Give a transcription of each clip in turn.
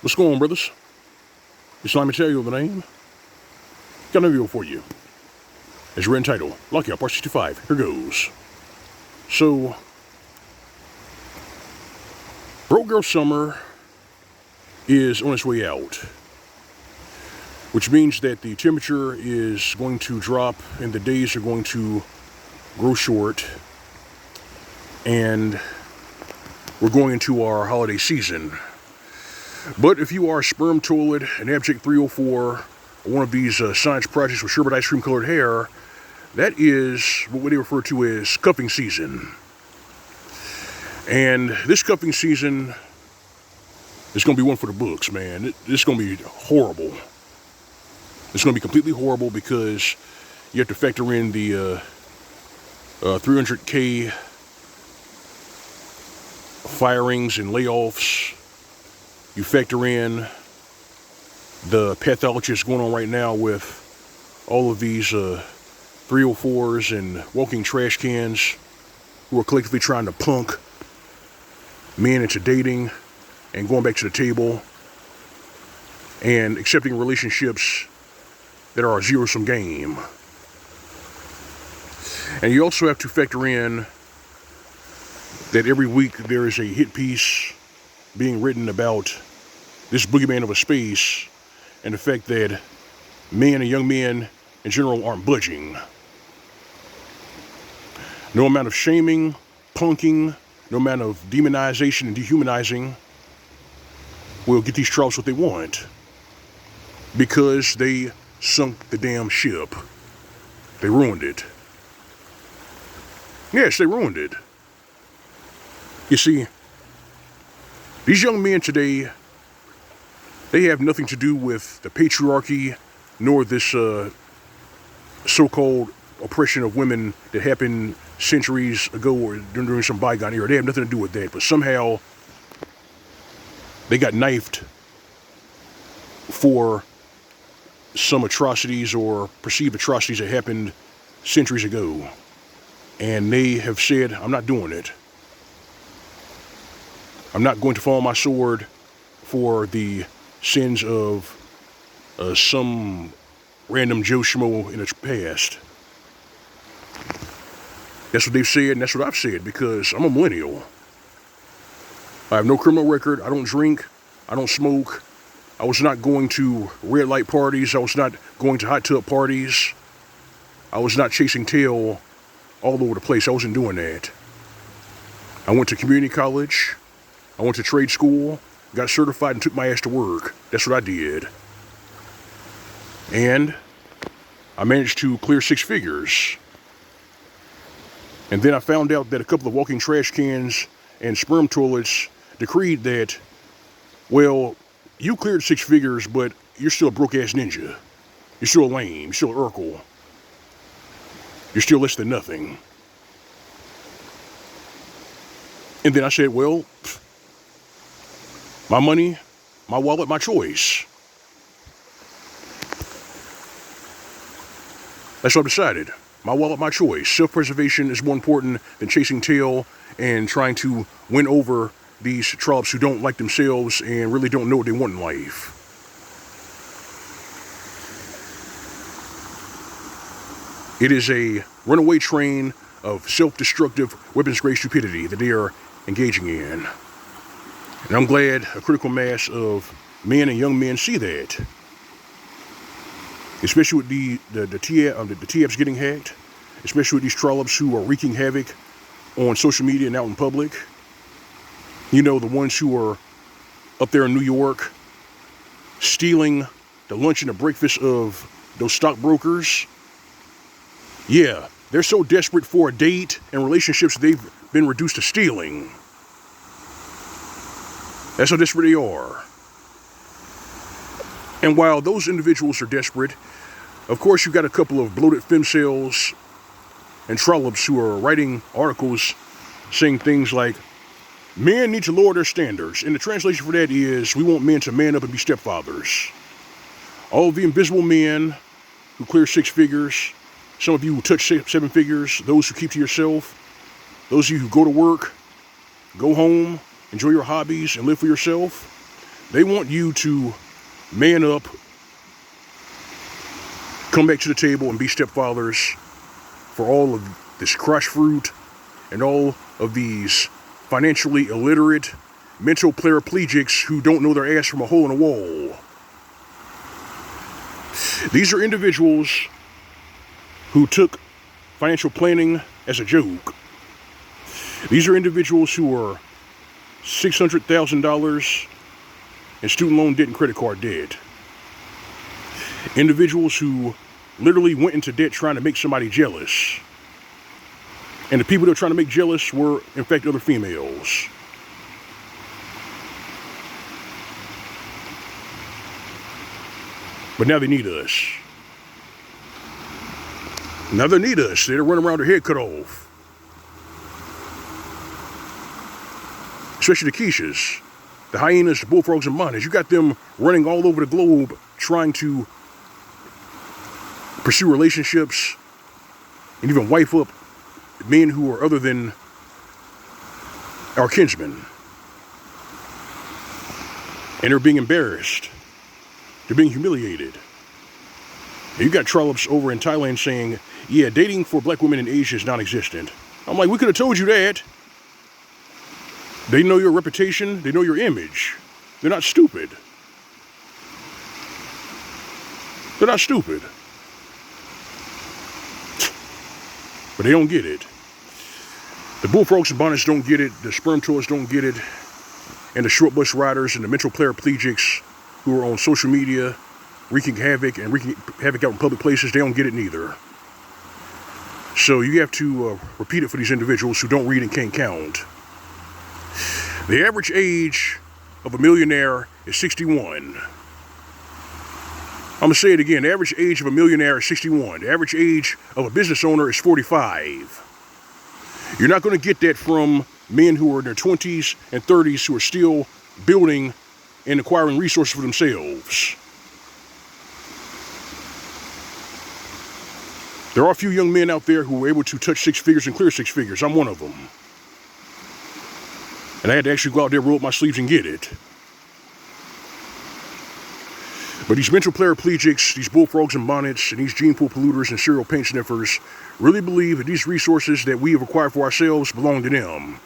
What's going on, brothers? It's Mgtow, the name. Got a video for you. As you're entitled, Lockout Part 65. Here goes. So, Broke Girl Summer is on its way out, which means that the temperature is going to drop and the days are going to grow short, and we're going into our holiday season. But if you are a sperm toilet, an abject 304, or one of these science projects with sherbet ice cream colored hair, that is what they refer to as cuffing season. And this cuffing season is going to be one for the books, man. This is going to be horrible. It's going to be completely horrible because you have to factor in the 300K firings and layoffs. You factor in the pathology that's going on right now with all of these 304s and walking trash cans who are collectively trying to punk men into dating and going back to the table and accepting relationships that are a zero-sum game. And you also have to factor in that every week there is a hit piece being written about this boogeyman of a space and the fact that men and young men in general aren't budging. No amount of shaming, punking, no amount of demonization and dehumanizing will get these trouts what they want, because they sunk the damn ship. They ruined it. Yes, they ruined it. You see, these young men today, they have nothing to do with the patriarchy nor this so-called oppression of women that happened centuries ago or during some bygone era. They have nothing to do with that, but somehow they got knifed for some atrocities or perceived atrocities that happened centuries ago. And they have said, I'm not doing it. I'm not going to fall on my sword for the sins of some random Joe Schmo in the past. That's what they've said, and that's what I've said, because I'm a millennial. I have no criminal record. I don't drink. I don't smoke. I was not going to red light parties. I was not going to hot tub parties. I was not chasing tail all over the place. I wasn't doing that. I went to community college. I went to trade school, got certified, and took my ass to work. That's what I did. And I managed to clear 6 figures. And then I found out that a couple of walking trash cans and sperm toilets decreed that, well, you cleared 6 figures, but you're still a broke-ass ninja. You're still a lame. You're still an Urkel. You're still less than nothing. And then I said, well, my money, my wallet, my choice. That's what I decided. My wallet, my choice. Self-preservation is more important than chasing tail and trying to win over these trollops who don't like themselves and really don't know what they want in life. It is a runaway train of self-destructive, weapons-grade stupidity that they are engaging in. And I'm glad a critical mass of men and young men see that. Especially with the TFs getting hacked. Especially with these trollops who are wreaking havoc on social media and out in public. You know, the ones who are up there in New York stealing the lunch and the breakfast of those stockbrokers. Yeah, they're so desperate for a date and relationships they've been reduced to stealing. That's how desperate they are. And while those individuals are desperate, of course you've got a couple of bloated femcels and trollops who are writing articles saying things like, men need to lower their standards. And the translation for that is, we want men to man up and be stepfathers. All of the invisible men who clear 6 figures, some of you who touch 7 figures, those who keep to yourself, those of you who go to work, go home, enjoy your hobbies, and live for yourself, They want you to man up, come back to the table and be stepfathers for all of this crushed fruit and all of these financially illiterate, mental paraplegics who don't know their ass from a hole in a wall. These are individuals who took financial planning as a joke. These are individuals who are $600,000 in student loan debt and credit card debt. Individuals who literally went into debt trying to make somebody jealous. And the people they're trying to make jealous were, in fact, other females. But now they need us. Now they need us. They're running around their head cut off. Especially the Keishas, the hyenas, the bullfrogs, and miners. You got them running all over the globe trying to pursue relationships and even wife up men who are other than our kinsmen. And they're being embarrassed. They're being humiliated. And you got trollops over in Thailand saying, yeah, dating for black women in Asia is non-existent. I'm like, we could have told you that. They know your reputation. They know your image. They're not stupid. They're not stupid. But they don't get it. The bullfrogs and bonnets don't get it. The sperm tourists don't get it. And the short bus riders and the mental paraplegics who are on social media wreaking havoc out in public places, they don't get it neither. So you have to repeat it for these individuals who don't read and can't count. The average age of a millionaire is 61. I'm going to say it again. The average age of a millionaire is 61. The average age of a business owner is 45. You're not going to get that from men who are in their 20s and 30s who are still building and acquiring resources for themselves. There are a few young men out there who were able to touch six figures and clear six figures. I'm one of them. And I had to actually go out there, roll up my sleeves and get it. But these mental paraplegics, these bullfrogs and bonnets, and these gene pool polluters and serial paint sniffers really believe that these resources that we have acquired for ourselves belong to them.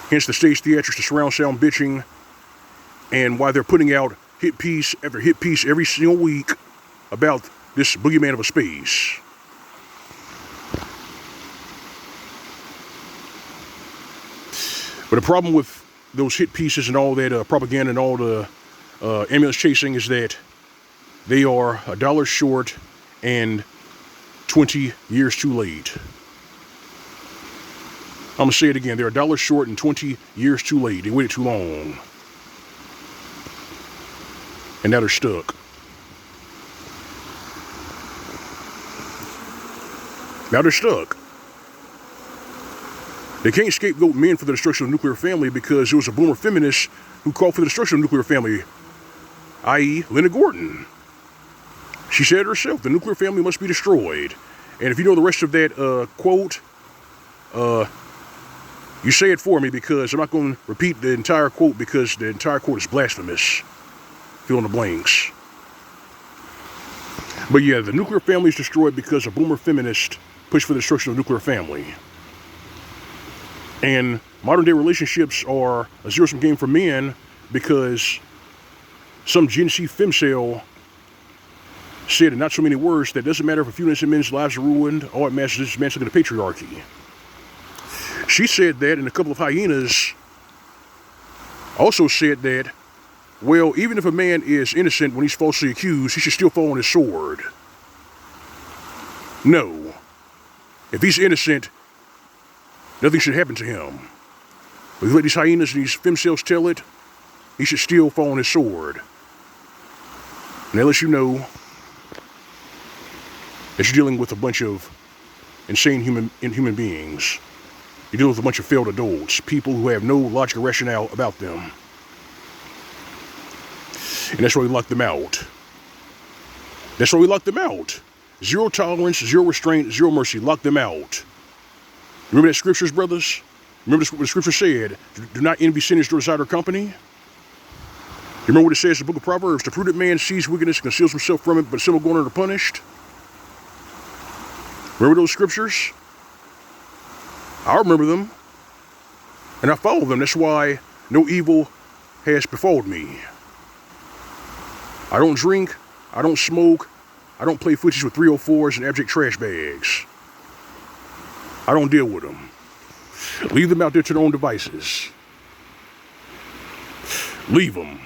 Hence the stage theatrics, the surround sound bitching, and why they're putting out hit piece after hit piece every single week about this boogeyman of a space. But the problem with those hit pieces and all that propaganda and all the ambulance chasing is that they are $1 short and 20 years too late. I'm going to say it again. They're $1 short and 20 years too late. They waited too long. And now they're stuck. Now they're stuck. They can't scapegoat men for the destruction of the nuclear family because it was a boomer feminist who called for the destruction of the nuclear family, i.e. Linda Gordon. She said it herself, the nuclear family must be destroyed. And if you know the rest of that quote, you say it for me because I'm not going to repeat the entire quote because the entire quote is blasphemous. Fill in the blanks. But yeah, the nuclear family is destroyed because a boomer feminist pushed for the destruction of the nuclear family. And modern day relationships are a zero-sum game for men because some Gen Z femcel said in not so many words that it doesn't matter if a few innocent men's lives are ruined, all it matters is dismantling the patriarchy. She said that, and a couple of hyenas also said that, well, even if a man is innocent when he's falsely accused, he should still fall on his sword. No. If he's innocent, nothing should happen to him. But if you let these hyenas and these femcels tell it, he should still fall on his sword. And that lets you know that you're dealing with a bunch of insane human beings. You're dealing with a bunch of failed adults, people who have no logical rationale about them. And that's why we lock them out. That's why we lock them out. Zero tolerance, zero restraint, zero mercy. Lock them out. Remember that scriptures, brothers? Remember what the scripture said, do not envy sinners to desire their company. You remember what it says in the book of Proverbs, the prudent man sees wickedness and conceals himself from it, but still going under punished. Remember those scriptures? I remember them, and I follow them. That's why no evil has befallen me. I don't drink, I don't smoke, I don't play footsies with 304s and abject trash bags. I don't deal with them. Leave them out there to their own devices. Leave them.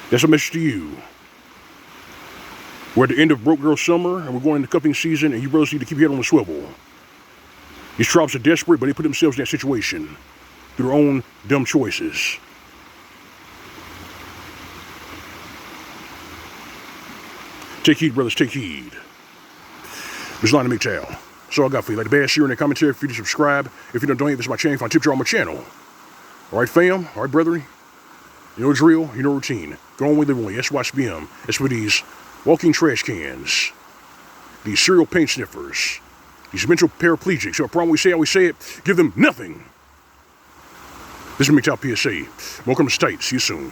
That's a message to you. We're at the end of Broke Girl Summer, and we're going into cuffing season, and you brothers need to keep your head on the swivel. These tribes are desperate, but they put themselves in that situation through their own dumb choices. Take heed, brothers, take heed. This is Mgtow. That's all I got for you. Like the bad, share in the commentary, for you to subscribe. If you don't donate, this is my channel. Find tips on my channel. All right, fam. All right, brethren. You know the drill. You know routine. Go on with it only. SYSBM. That's for these walking trash cans. These serial paint sniffers. These mental paraplegics. So I promise we say it. Give them nothing. This is Mgtow PSA. Welcome to State. See you soon.